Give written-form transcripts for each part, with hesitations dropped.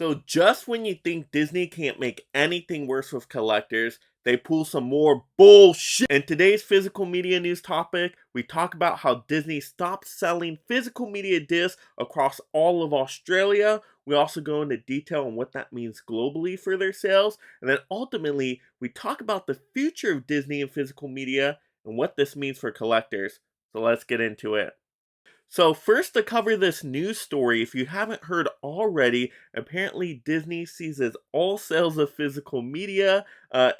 So just when you think Disney can't make anything worse with collectors, they pull some more bullshit. In today's physical media news topic, we talk about how Disney stopped selling physical media discs across all of Australia. We also go into detail on what that means globally for their sales. And then ultimately, we talk about the future of Disney and physical media and what this means for collectors. So let's get into it. So, first to cover this news story, if you haven't heard already, apparently Disney seizes all sales of physical media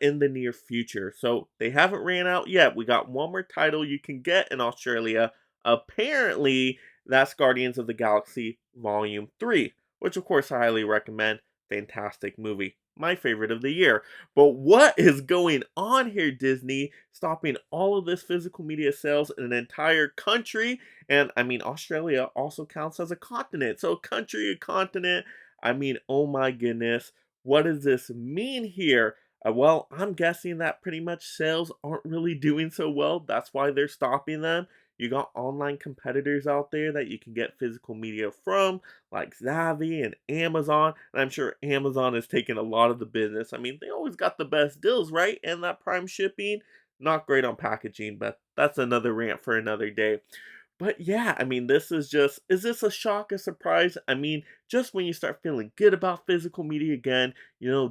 in the near future. So, they haven't ran out yet. We got one more title you can get in Australia. Apparently, that's Guardians of the Galaxy Volume 3, which, of course, I highly recommend. Fantastic movie. My favorite of the year. But what is going on here, Disney? Stopping all of this physical media sales in an entire country, and I mean, Australia also counts as a continent. So, country, a continent. I mean, oh my goodness. What does this mean here? Well, I'm guessing that pretty much sales aren't really doing so well. That's why they're stopping them. You got online competitors out there that you can get physical media from, like Zavi and Amazon. And I'm sure Amazon is taking a lot of the business. I mean, they always got the best deals, right? And that prime shipping, not great on packaging, but that's another rant for another day. But yeah, I mean, is this a shock, a surprise? I mean, just when you start feeling good about physical media again,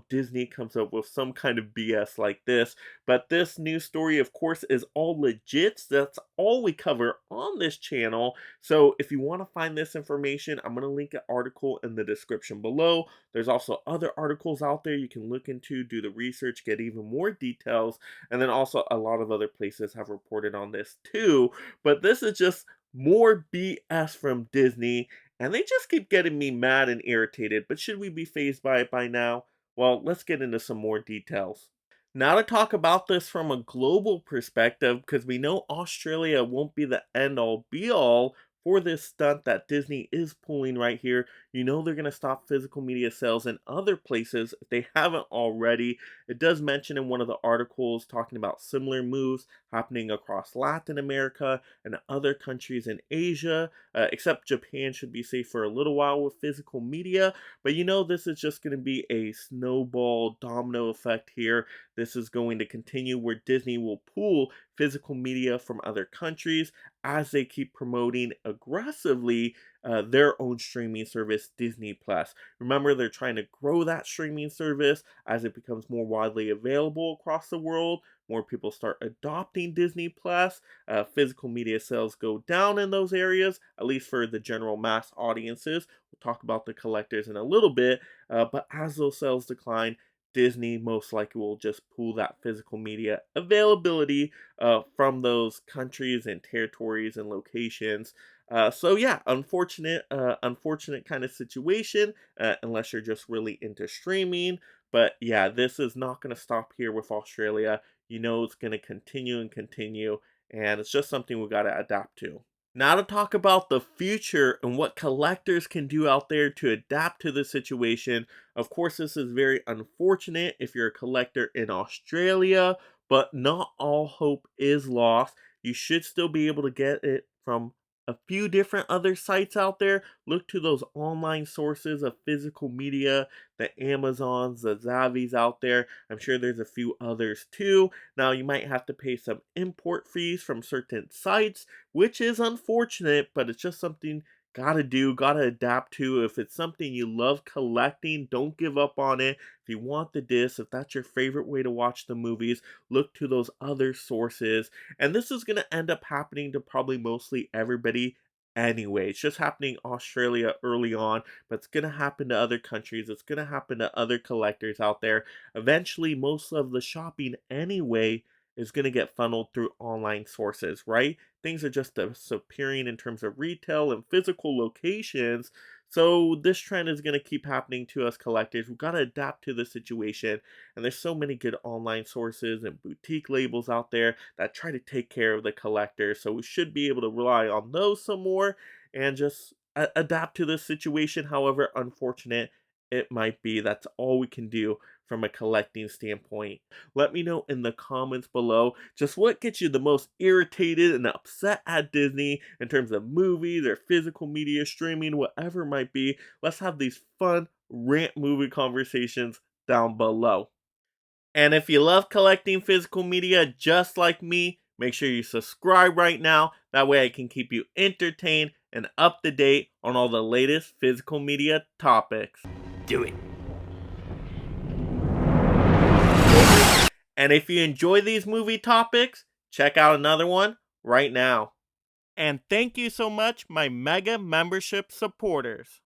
Disney comes up with some kind of BS like this. But this news story, of course, is all legit. That's all we cover on this channel. So if you want to find this information, I'm going to link an article in the description below. There's also other articles out there you can look into, do the research, get even more details. And then also a lot of other places have reported on this too. But this is just more BS from Disney, and they just keep getting me mad and irritated. But should we be fazed by it by now? Well, let's get into some more details. Now, to talk about this from a global perspective, because we know Australia won't be the end all be all for this stunt that Disney is pulling right here. They're going to stop physical media sales in other places if they haven't already. It does mention in one of the articles talking about similar moves happening across Latin America and other countries in Asia, except Japan should be safe for a little while with physical media. But this is just going to be a snowball domino effect here. This is going to continue where Disney will pull physical media from other countries as they keep promoting aggressively their own streaming service, Disney Plus. Remember, they're trying to grow that streaming service as it becomes more widely available across the world. More people start adopting Disney Plus. Physical media sales go down in those areas, at least for the general mass audiences. We'll talk about the collectors in a little bit, but as those sales decline, Disney most likely will just pull that physical media availability from those countries and territories and locations. So yeah, unfortunate kind of situation, unless you're just really into streaming. But yeah, this is not going to stop here with Australia. It's going to continue and continue, and it's just something we got to adapt to. Now to talk about the future and what collectors can do out there to adapt to the situation. Of course, this is very unfortunate if you're a collector in Australia, but not all hope is lost. You should still be able to get it from a few different other sites out there. Look to those online sources of physical media, the Amazons, the Zavis out there. I'm sure there's a few others too. Now, you might have to pay some import fees from certain sites, which is unfortunate, but it's just something gotta do, gotta adapt to. If it's something you love collecting, don't give up on it. If you want the disc, if that's your favorite way to watch the movies, look to those other sources. And this is gonna end up happening to probably mostly everybody anyway. It's just happening Australia early on, but it's gonna happen to other countries. It's gonna happen to other collectors out there. Eventually, most of the shopping anyway is going to get funneled through online sources, right? Things are just disappearing in terms of retail and physical locations. So this trend is going to keep happening to us collectors. We've got to adapt to the situation. And there's so many good online sources and boutique labels out there that try to take care of the collectors. So we should be able to rely on those some more and just adapt to this situation. However unfortunate it might be, that's all we can do from a collecting standpoint. Let me know in the comments below just what gets you the most irritated and upset at Disney in terms of movies or physical media streaming, whatever it might be. Let's have these fun, Rant movie conversations down below. And if you love collecting physical media just like me, make sure you subscribe right now. That way I can keep you entertained and up to date on all the latest physical media topics. Do it. And if you enjoy these movie topics, check out another one right now. And thank you so much, my mega membership supporters.